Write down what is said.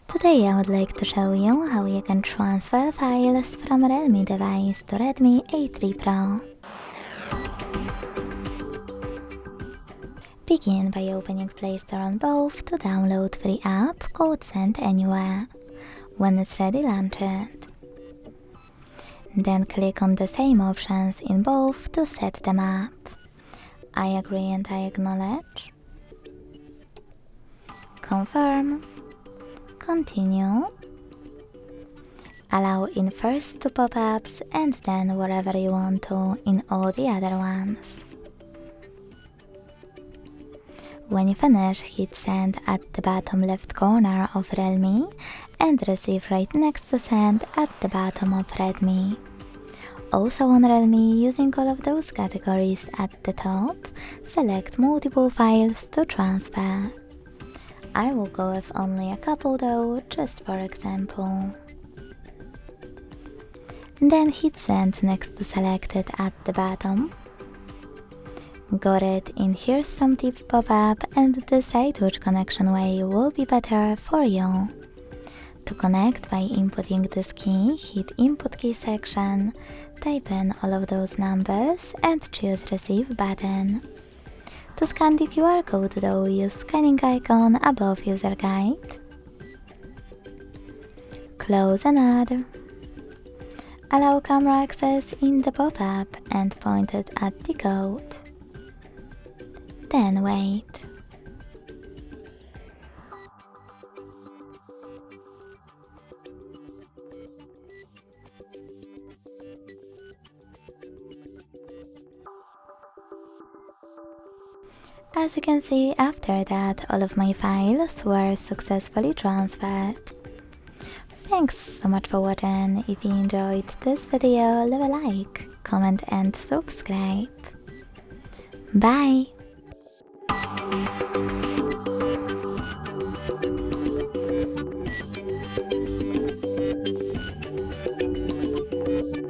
Today I would like to show you how you can transfer files from a Realme device to Redmi A3 Pro. Begin by opening Play Store on both to download free app called Send Anywhere. When it's ready, launch it. Then click on the same options in both to set them up. I agree and I acknowledge. Confirm. Continue. Allow in first two pop-ups and then wherever you want to in all the other ones. When you finish, hit send at the bottom left corner of Realme and receive right next to send at the bottom of Redmi. Also on Realme, using all of those categories at the top, select multiple files to transfer. I will go with only a couple though, just for example. Then hit send next to selected at the bottom. Got it, in here's some tip pop-up and decide which connection way will be better for you. To connect by inputting this key, hit input key section, type in all of those numbers and choose receive button. To scan the QR code though, use scanning icon above user guide. Close and add. Allow camera access in the pop-up and point it at the code. Then wait. As you can see, after that all of my files were successfully transferred. Thanks so much for watching. If you enjoyed this video, leave a like, comment and subscribe. Bye!